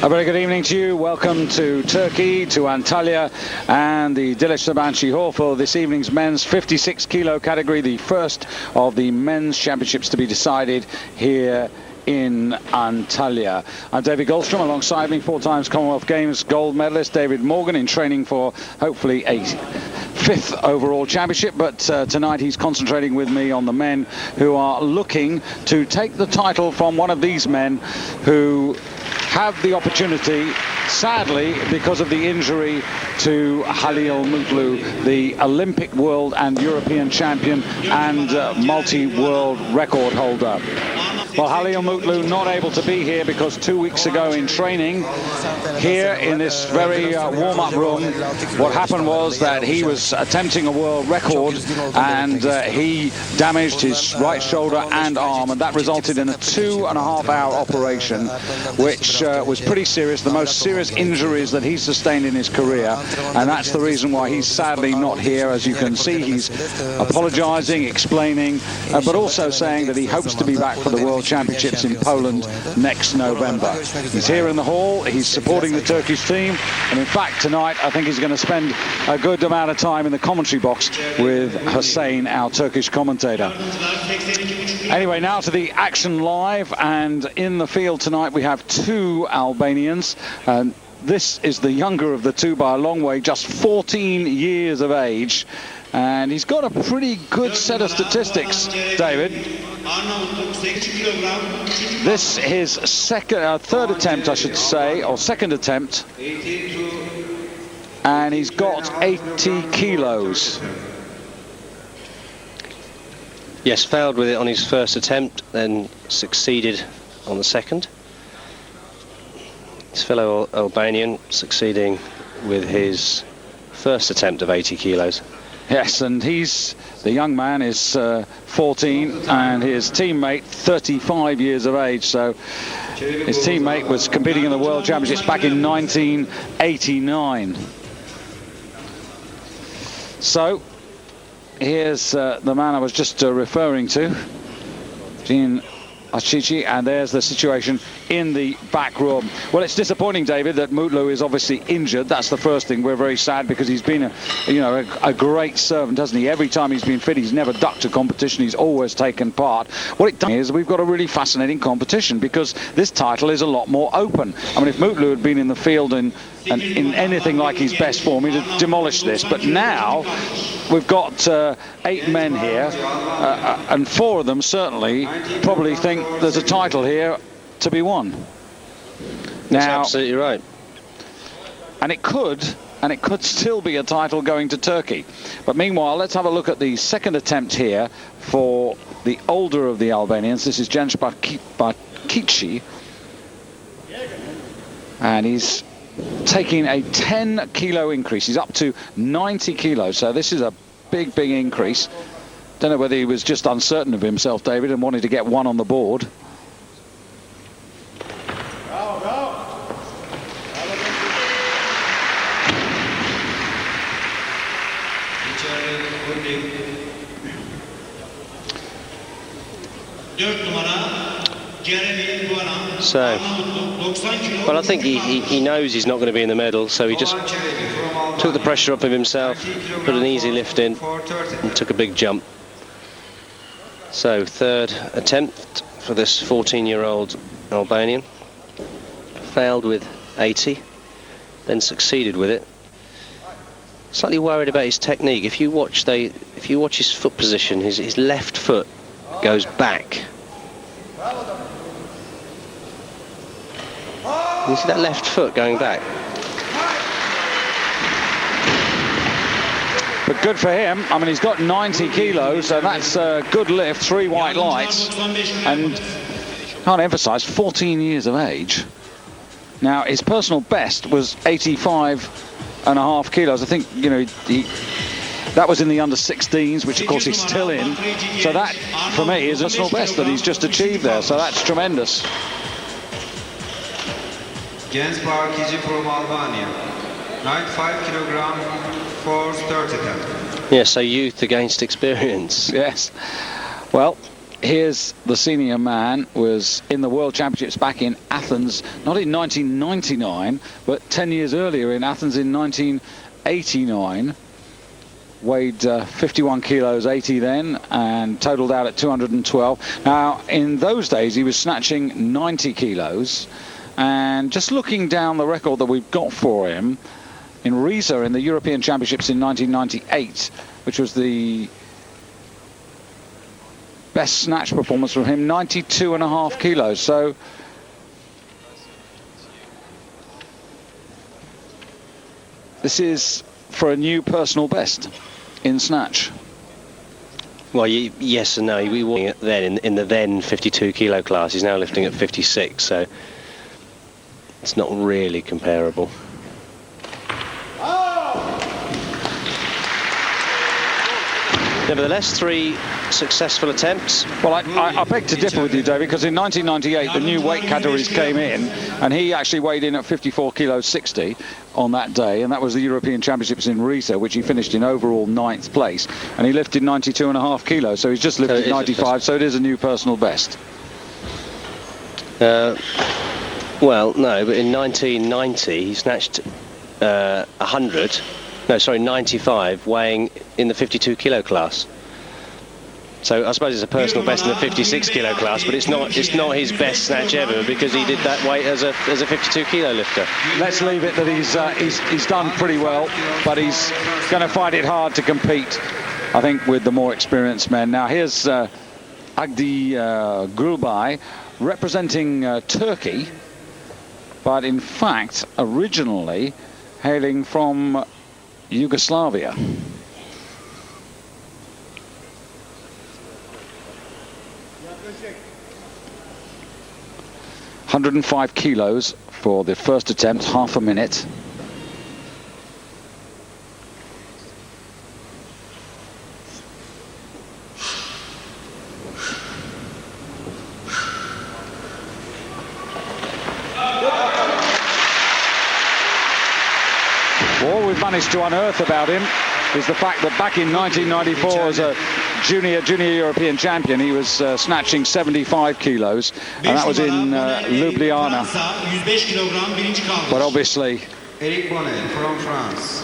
A very good evening to you. Welcome to Turkey, to Antalya, and the Dilish Sabanci Hall for this evening's men's 56 kilo category, the first of the men's championships to be decided here in Antalya. I'm David Goldstrom. Alongside me, 4 times Commonwealth Games gold medalist David Morgan, in training for hopefully a 5th overall championship, but tonight he's concentrating with me on the men who are looking to take the title from one of these men who have the opportunity, sadly, because of the injury to Halil Mutlu, the Olympic world and European champion and multi-world record holder. Well, Halil Mutlu not able to be here because 2 weeks ago in training here in this very warm-up room, what happened was that he was attempting a world record and he damaged his right shoulder and arm, and that resulted in a 2.5-hour operation, which was pretty serious, the most serious injuries that he's sustained in his career, and that's the reason why he's sadly not here. As you can see, he's apologizing, explaining, but also saying that he hopes to be back for the World Championships in Poland next November. He's here in the hall, he's supporting the Turkish team, and in fact tonight I think he's going to spend a good amount of time in the commentary box with Hussein, our Turkish commentator. Anyway, now to the action live, and in the field tonight we have 2 Albanians. This is the younger of the 2 by a long way, just 14 years of age, and he's got a pretty good set of statistics, David. This is third attempt, I should say, or second attempt, and he's got 80 kilos. Yes, failed with it on his first attempt, then succeeded on the second. His fellow Albanian succeeding with his first attempt of 80 kilos. Yes, and the young man is 14 and his teammate 35 years of age. So his teammate was competing in the World Championships back in 1989. So here's the man I was just referring to, Gene Achichi, and there's the situation in the back room. Well, it's disappointing, David, that Mutlu is obviously injured. That's the first thing. We're very sad because he's been a great servant, hasn't he? Every time he's been fit, he's never ducked a competition. He's always taken part. What it does is we've got a really fascinating competition because this title is a lot more open. I mean, if Mutlu had been in the field and in anything like his best form, he'd have demolished this. But now we've got 8 men here, and 4 of them certainly probably think there's a title here to be won. That's absolutely right. And it could still be a title going to Turkey. But meanwhile, let's have a look at the second attempt here for the older of the Albanians. This is Janis Barkici, and he's taking a 10 kilo increase. He's up to 90 kilos, so this is a big increase. Don't know whether he was just uncertain of himself, David, and wanted to get one on the board. So, well, I think he knows he's not going to be in the medal, so he just took the pressure off of himself, put an easy lift in, and took a big jump. So, third attempt for this 14-year-old Albanian. Failed with 80, then succeeded with it. Slightly worried about his technique. If you watch his foot position, his left foot goes back. You see that left foot going back? But good for him. I mean, he's got 90 kilos, so that's a good lift, 3 white lights. And can't emphasize, 14 years of age. Now, his personal best was 85.5 kilos. I think, you know, that was in the under-16s, which of course he's still in. So that, for me, is a personal best that he's just achieved there. So that's tremendous. Janis Barkici from Albania, 95 kilogram for 30 attempt. Yeah, so youth against experience. Yes. Well, here's the senior man, was in the World Championships back in Athens, not in 1999, but 10 years earlier in Athens in 1989. Weighed 51 kilos 80 then, and totaled out at 212. Now, in those days, he was snatching 90 kilos. And just looking down the record that we've got for him, in Riesa in the European Championships in 1998, which was the best snatch performance from him, 92.5 kilos. So this is for a new personal best in snatch. Well, yes and no. We were then in the then 52 kilo class. He's now lifting at 56, so it's not really comparable. Nevertheless, 3 successful attempts. Well, I beg to differ with you, David, because in 1998 the new weight categories came in, and he actually weighed in at 54 kilos 60 on that day, and that was the European Championships in Riesa, which he finished in overall 9th place, and he lifted 92.5 kilos, so he's just lifted 95, so it is a new personal best. Well, no, but in 1990 he snatched 95, weighing in the 52 kilo class. So I suppose it's a personal best in the 56 kilo class, but it's not his best snatch ever, because he did that weight as a 52 kilo lifter. Let's leave it that he's done pretty well, but he's going to find it hard to compete, I think, with the more experienced men. Now here's Agdi Grubay representing Turkey, but in fact originally hailing from Yugoslavia. ...105 kilos for the first attempt, half a minute. All we've managed to unearth about him is the fact that back in 1994 as a junior European champion, he was snatching 75 kilos, and that was in Ljubljana. But obviously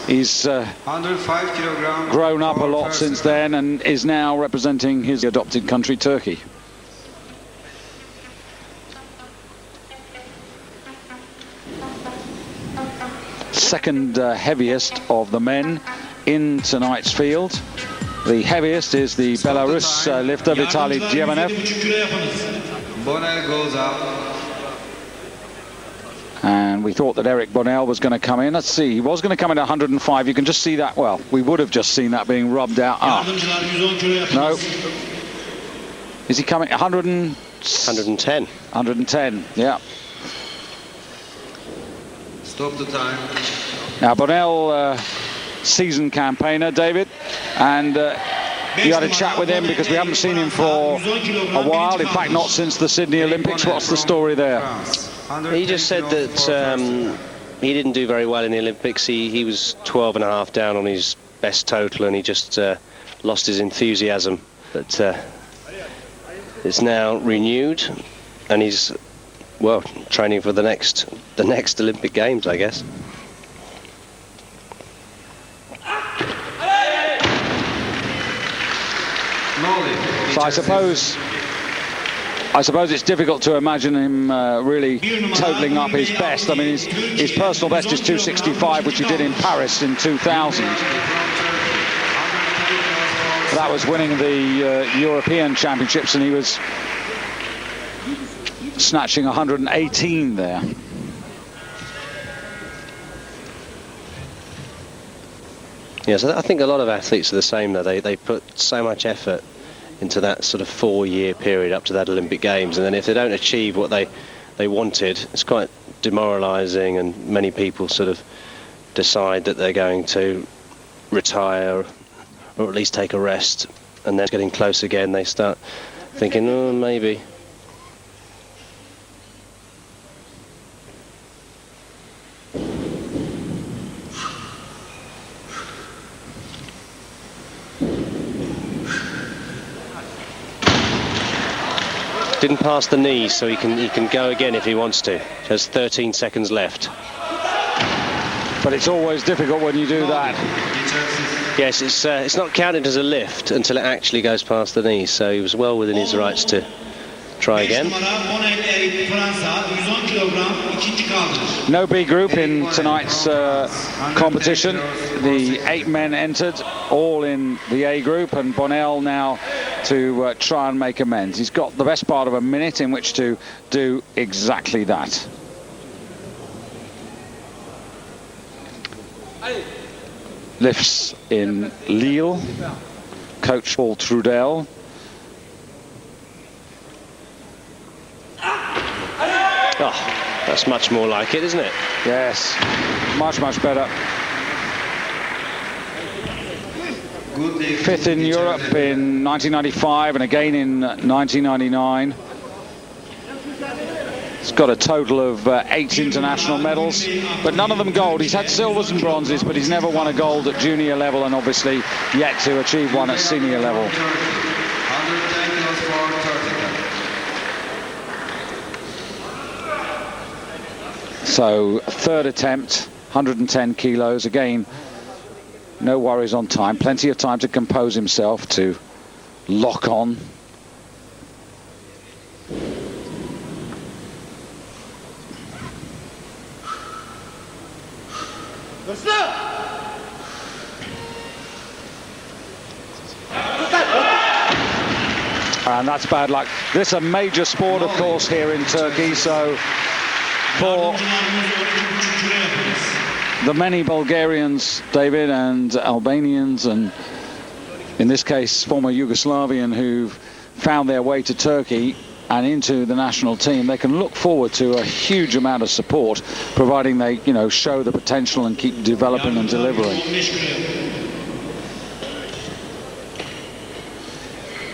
he's grown up a lot since then and is now representing his adopted country, Turkey. Second heaviest of the men in tonight's field. The heaviest is the Belarus lifter Vitaly Djevanev. Bonnell goes up. And we thought that Eric Bonnell was going to come in. Let's see, he was going to come in at 105. You can just see that. Well, we would have just seen that being rubbed out. No. Is he coming? 110. 110, yeah. Stop the time. Now, Bonnell, seasoned campaigner, David, and you had a chat with him because we haven't seen him for a while. In fact, not since the Sydney Olympics. What's the story there? He just said that he didn't do very well in the Olympics. He was 12.5 down on his best total, and he just lost his enthusiasm. But it's now renewed, and he's, well, training for the next Olympic Games, I guess. So I suppose it's difficult to imagine him really totaling up his best. I mean, his personal best is 265, which he did in Paris in 2000. That was winning the European Championships, and he was snatching 118 there. Yes, I think a lot of athletes are the same though. They put so much effort into that sort of 4-year period up to that Olympic Games, and then if they don't achieve what they wanted, it's quite demoralising, and many people sort of decide that they're going to retire or at least take a rest, and then getting close again they start thinking, oh, maybe. Didn't pass the knees, so he can go again if he wants to. Has 13 seconds left. But it's always difficult when you do that. Yes, it's not counted as a lift until it actually goes past the knees, so he was well within his rights to try again. No B group in tonight's competition. The 8 men entered, all in the A group, and Bonnell now to try and make amends. He's got the best part of a minute in which to do exactly that. Lifts in Lille, coach Paul Trudel. Oh, that's much more like it, isn't it? Yes, much better. Fifth in Europe in 1995 and again in 1999. He's got a total of 8 international medals, but none of them gold. He's had silvers and bronzes, but he's never won a gold at junior level, and obviously yet to achieve one at senior level. So third attempt, 110 kilos. Again, no worries on time. Plenty of time to compose himself, to lock on. And that's bad luck. This is a major sport, of course, here in Turkey, so for the many Bulgarians, David, and Albanians, and in this case former Yugoslavian, who've found their way to Turkey and into the national team, they can look forward to a huge amount of support, providing they, you know, show the potential and keep developing and delivering.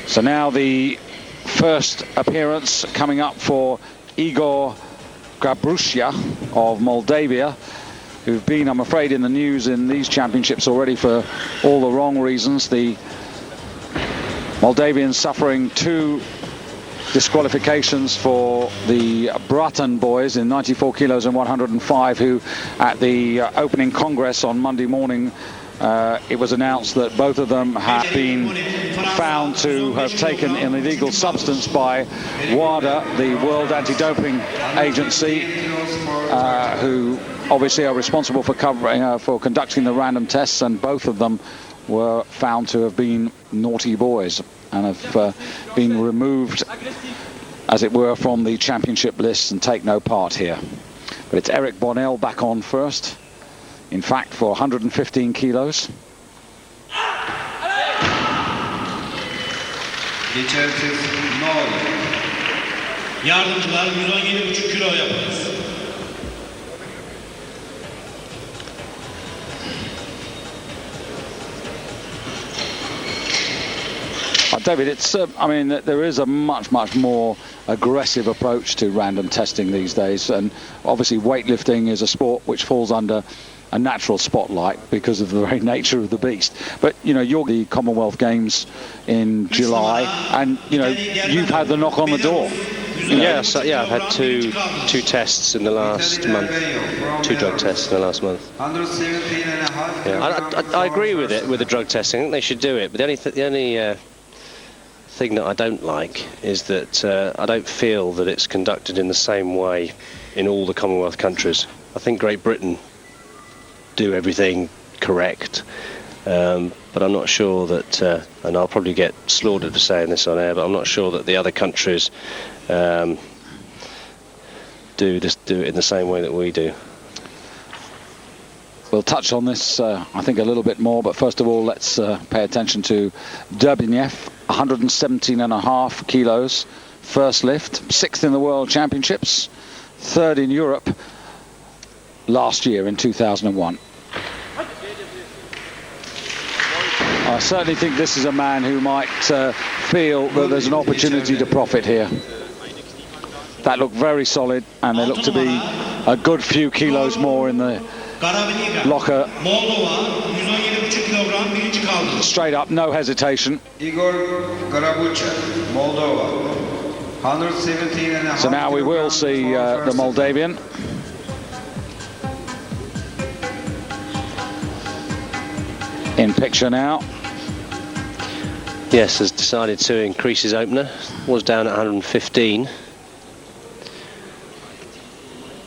So now the first appearance coming up for Igor Gabrusia of Moldavia, who've been, I'm afraid, in the news in these championships already for all the wrong reasons. The Moldavians suffering 2 disqualifications for the Bratan boys in 94 kilos and 105, who at the opening congress on Monday morning, it was announced that both of them have been found to have taken an illegal substance by WADA, the World Anti-Doping Agency, who obviously are responsible for conducting the random tests, and both of them were found to have been naughty boys and have been removed, as it were, from the championship list and take no part here. But it's Eric Bonnell back on first, in fact, for 115 kilos. Yardımcılar 117,5 kilo yapınız. David, it's I mean, there is a much more aggressive approach to random testing these days, and obviously weightlifting is a sport which falls under a natural spotlight because of the very nature of the beast. But you know, you're the Commonwealth Games in July, and you know, you've had the knock on the door. Yeah, so, yeah, I've had two tests in the last month, 2 drug tests in the last month. Yeah, I agree with it, with the drug testing. I think they should do it, but the only thing that I don't like is that I don't feel that it's conducted in the same way in all the Commonwealth countries. I think Great Britain do everything correct, but I'm not sure that, and I'll probably get slaughtered for saying this on air, but I'm not sure that the other countries do it in the same way that we do. We'll touch on this, I think, a little bit more, but first of all, let's pay attention to Durbiniev, 117.5 kilos, first lift, 6th in the World Championships, 3rd in Europe last year in 2001. I certainly think this is a man who might feel that there's an opportunity to profit here. That looked very solid, and they look to be a good few kilos more in the locker. Straight up, no hesitation. Igor Garabucha, Moldova. 117 and a half. So now we will see the Moldavian. In picture now. Yes, has decided to increase his opener. Was down at 115.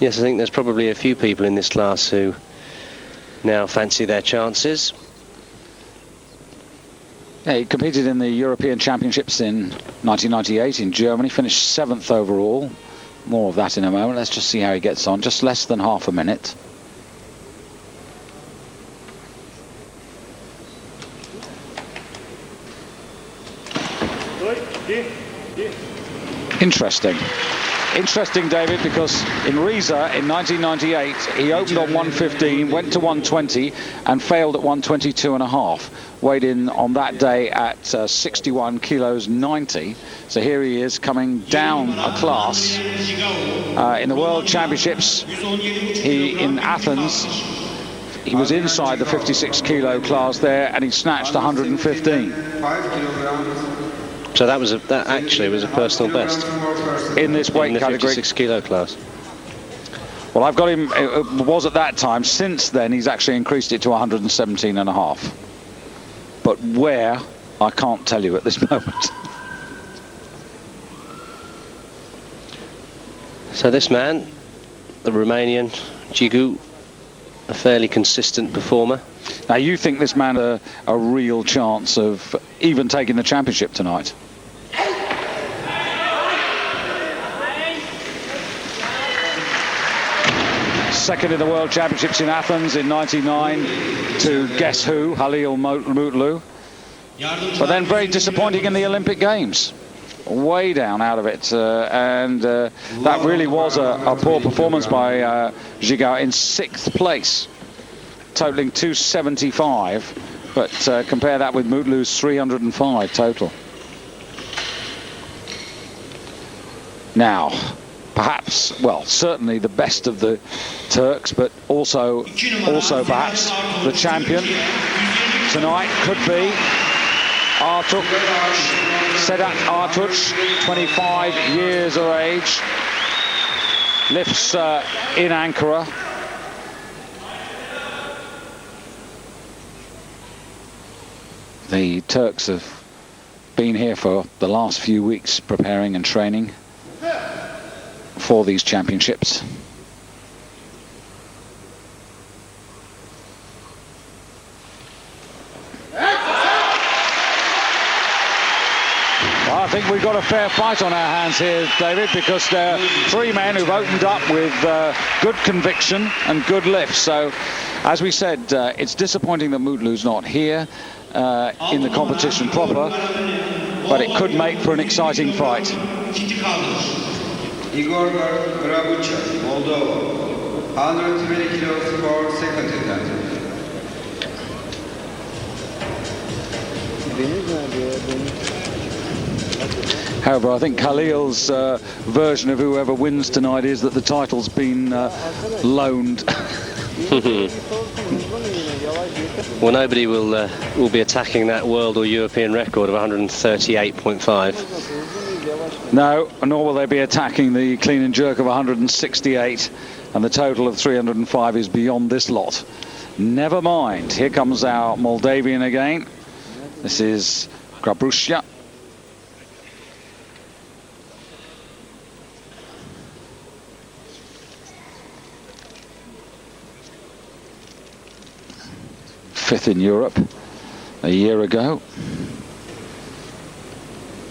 Yes, I think there's probably a few people in this class who now fancy their chances. Yeah, he competed in the European Championships in 1998 in Germany, finished 7th overall. More of that in a moment. Let's just see how he gets on. Just less than half a minute. Interesting, David, because in Riesa in 1998 he opened on 115, went to 120 and failed at 122.5. Weighed in on that day at 61 kilos 90. So here he is coming down a class in the World Championships. In Athens, he was inside the 56 kilo class there, and he snatched 115. So that actually was a personal best in this weight in the category, 56 kilo class. Well, I've got him. It was at that time. Since then, he's actually increased it to 117.5. But where, I can't tell you at this moment. So this man, the Romanian Gigu, a fairly consistent performer. Now, you think this man a real chance of even taking the championship tonight? Second in the World Championships in Athens in 99 to guess who, Halil Mutlu. But then very disappointing in the Olympic Games. Way down out of it. And that really was a poor performance by Giga in 6th place, totaling 275. But compare that with Mutlu's 305 total. Now, perhaps, well, certainly the best of the Turks, but also perhaps the champion tonight could be Sedat Artuç, 25 years of age, lifts in Ankara. The Turks have been here for the last few weeks preparing and training for these championships. Well, I think we've got a fair fight on our hands here, David, because there are 3 men who've opened up with good conviction and good lifts. So, as we said, it's disappointing that Mutlu's not here in the competition proper, but it could make for an exciting fight. Igor Grabucha, Moldova, 120 kilos for second attempt. However, I think Khalil's version of whoever wins tonight is that the title's been loaned. Well, nobody will be attacking that world or European record of 138.5. No, nor will they be attacking the clean and jerk of 168, and the total of 305 is beyond this lot. Never mind. Here comes our Moldavian again. This is Grabucha. Fifth in Europe a year ago.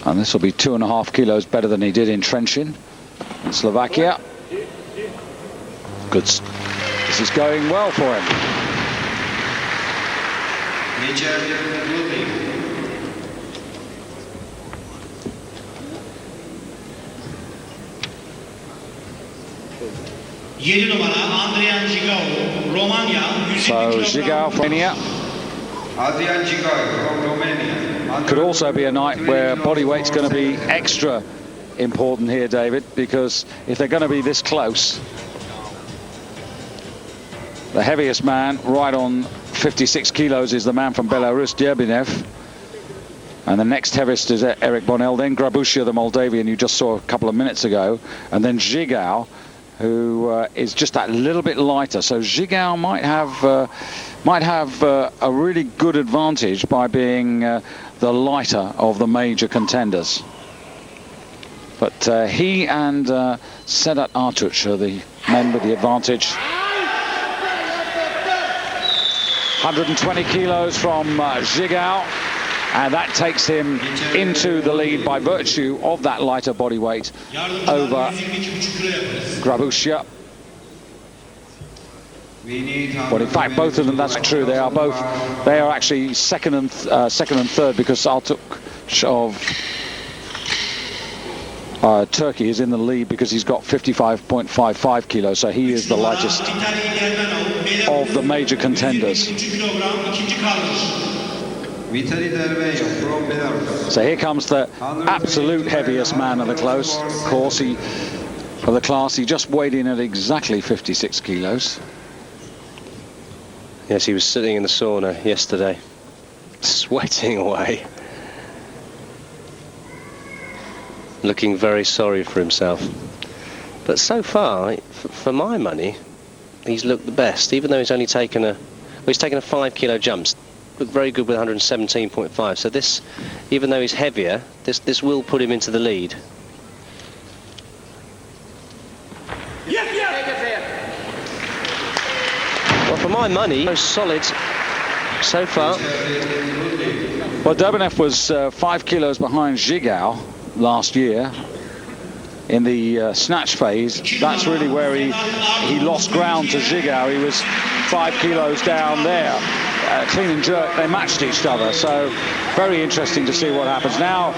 And this will be 2.5 kilos better than he did in Trenčín in Slovakia. Good. This is going well for him. So Giga from Romania. Could also be a night where body weight's going to be extra important here, David, because if they're going to be this close, the heaviest man right on 56 kilos is the man from Belarus, Derbinev. And the next heaviest is Eric Bonnell, then Grabusia, the Moldavian you just saw a couple of minutes ago, and then Zhigao, who is just that little bit lighter. So Zhigao might have a really good advantage by being the lighter of the major contenders. But he and Sedat Artuch are the men with the advantage. 120 kilos from Zhigao, and that takes him into the lead by virtue of that lighter body weight over Grabusia. Well, in fact, both of them, that's true. They are actually second and third, because Artuch of Turkey is in the lead because he's got 55.55 kilos, so he is the lightest of the major contenders. So here comes the absolute heaviest man of the class. He just weighed in at exactly 56 kilos. Yes, he was sitting in the sauna yesterday, sweating away, looking very sorry for himself. But so far, for my money, he's looked the best, even though he's only taken a 5 kilo jump. Looked very good with 117.5. So this, even though he's heavier, this will put him into the lead. Well, for my money, most solid so far. Well, Durbanev was 5 kilos behind Zhigao last year in the snatch phase. That's really where he lost ground to Zhigao. He was 5 kilos down there. Clean and jerk, they matched each other, so very interesting to see what happens. Now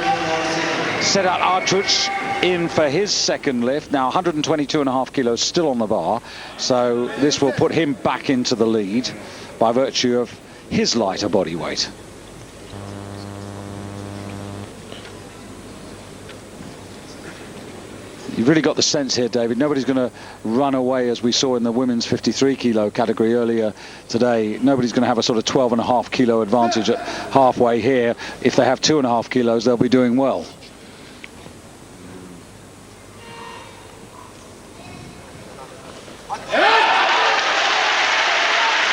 Sedat Artuch in for his second lift, now 122.5 kilos still on the bar, so this will put him back into the lead by virtue of his lighter body weight. You've really got the sense here, David, nobody's going to run away as we saw in the women's 53 kilo category earlier today. Nobody's going to have a sort of 12.5 kilo advantage at halfway here. If they have 2.5 kilos, they'll be doing well.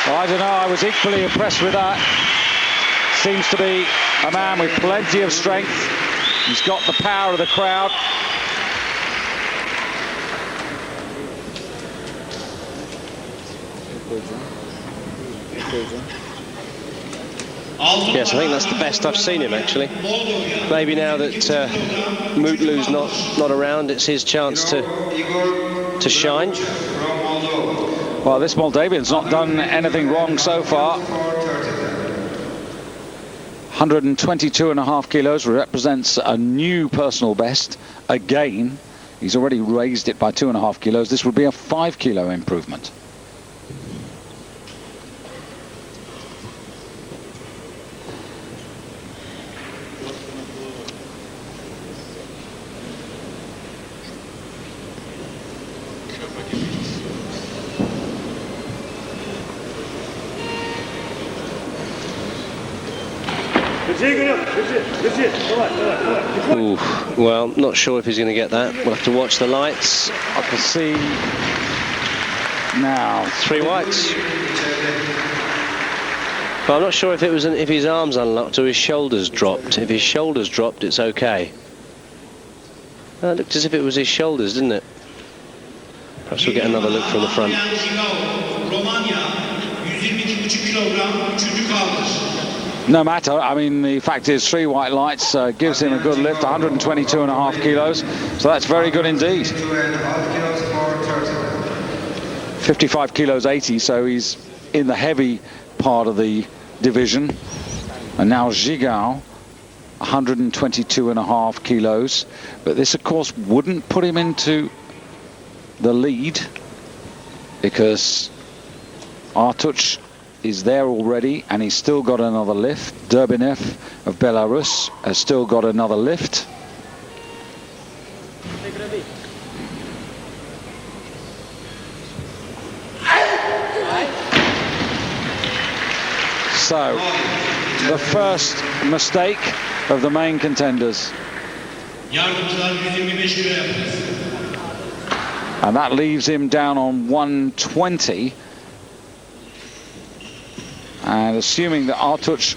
Well, I don't know, I was equally impressed with that. Seems to be a man with plenty of strength. He's got the power of the crowd. Yes, I think that's the best I've seen him, actually. Maybe now that Mutlu's not around, it's his chance to shine. Well, this Moldavian's not done anything wrong so far. 122.5 kilos represents a new personal best. Again, he's already raised it by 2.5 kilos. This would be a 5 kilo improvement. Ooh, well, not sure if he's going to get that. We'll have to watch the lights. I can see now 3 whites. But I'm not sure if it was if his arms unlocked or his shoulders dropped. If his shoulders dropped, it's okay. It looked as if it was his shoulders, didn't it? Perhaps we'll get another look from the front. No matter, I mean, the fact is 3 white lights gives him a good lift, 122.5 kilos, so that's very good indeed. 55 kilos 80, so he's in the heavy part of the division. And now Zhigao, 122.5 kilos, but this of course wouldn't put him into the lead because Artuch is there already, and he's still got another lift. Durbanev of Belarus has still got another lift. So the first mistake of the main contenders. Yardımcılar 125 kilo yapınız. And that leaves him down on 120. And assuming that Artuch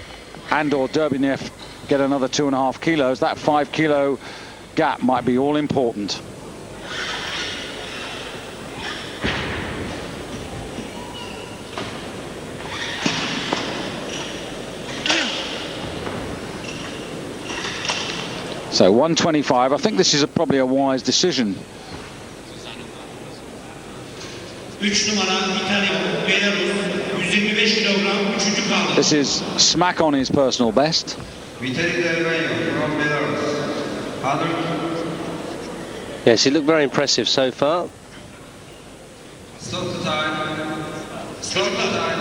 and or Derbynev get another 2.5 kilos, that 5 kilo gap might be all important. So 125, I think this is probably a wise decision. 3 numara İtalya, Belarus, 125 kilogram, 3. kaldı. This is smack on his personal best. Yes, he looked very impressive so far. Stop the time. Stop the time.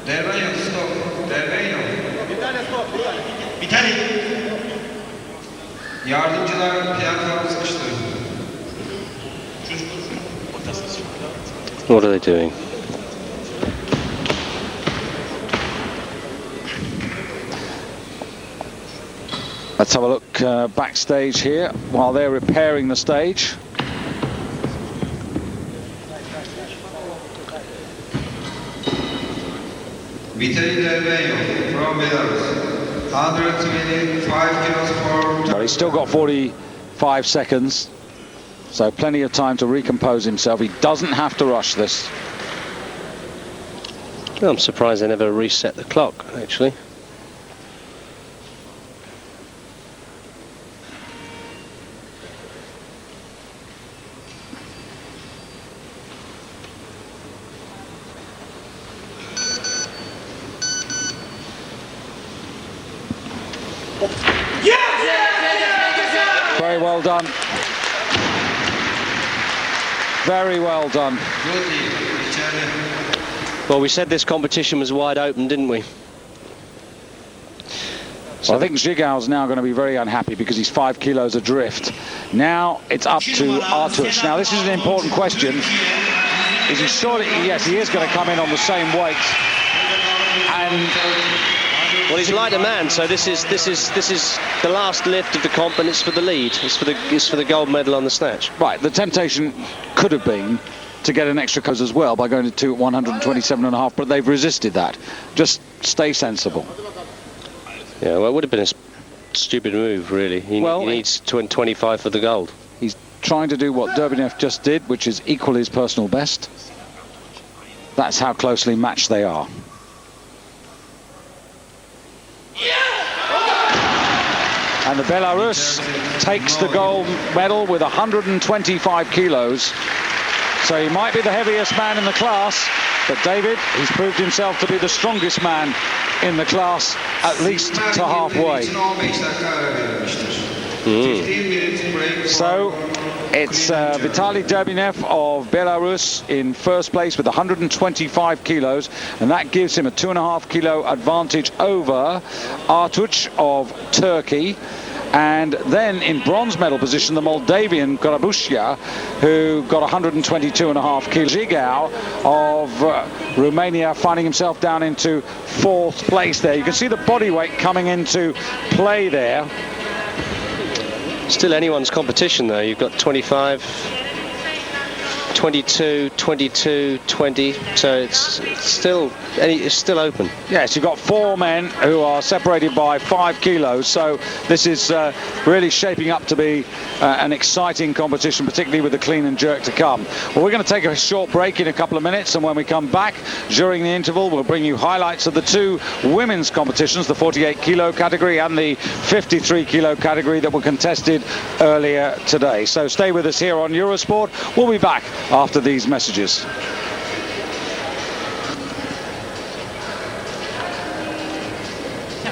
Derbeyo, stop. Derbeyo. İtalya. Yardımcılar platformu sıkıştırın. What are they doing? Let's have a look backstage here while they're repairing the stage. Vitaly Derbeyo from Belarus. 125 kilos for... Well, he's still got 45 seconds, so plenty of time to recompose himself. He doesn't have to rush this. Well, I'm surprised they never reset the clock, actually. Very well done. Very well done. Well, we said this competition was wide open, didn't we? So Well, I think Zhigao's now going to be very unhappy because he's 5 kilos adrift. Now it's up to Artuch. Now this is an important question. Is he surely? Yes, he is going to come in on the same weight. And well, he's lighter man, so this is the last lift of the comp, and it's for the lead. It's for the gold medal on the snatch. right, the temptation could have been to get an extra close as well by going to 127.5, but they've resisted that. Just stay sensible. Yeah, well, it would have been a stupid move, really. He needs 25 for the gold. He's trying to do what Derbynev just did, which is equal his personal best. That's how closely matched they are. And the Belarus takes the gold medal with 125 kilos. So he might be the heaviest man in the class, but David, he's proved himself to be the strongest man in the class, at least to halfway. So it's Vitaly Derbynev of Belarus in first place with 125 kilos, and that gives him a 2.5 kilo advantage over Artuch of Turkey. And then in bronze medal position, the Moldavian Garabushia, who got 122.5 kilos. Zhigao of Romania finding himself down into 4th place there. You can see the body weight coming into play there. Still anyone's competition, though. You've got 25, 22, 22, 20. So it's still open. Yes, you've got 4 men who are separated by 5 kilos. So this is really shaping up to be an exciting competition, particularly with the clean and jerk to come. Well, we're going to take a short break in a couple of minutes, and when we come back during the interval, we'll bring you highlights of the 2 women's competitions, the 48 kilo category and the 53 kilo category that were contested earlier today. So stay with us here on Eurosport. We'll be back after these messages.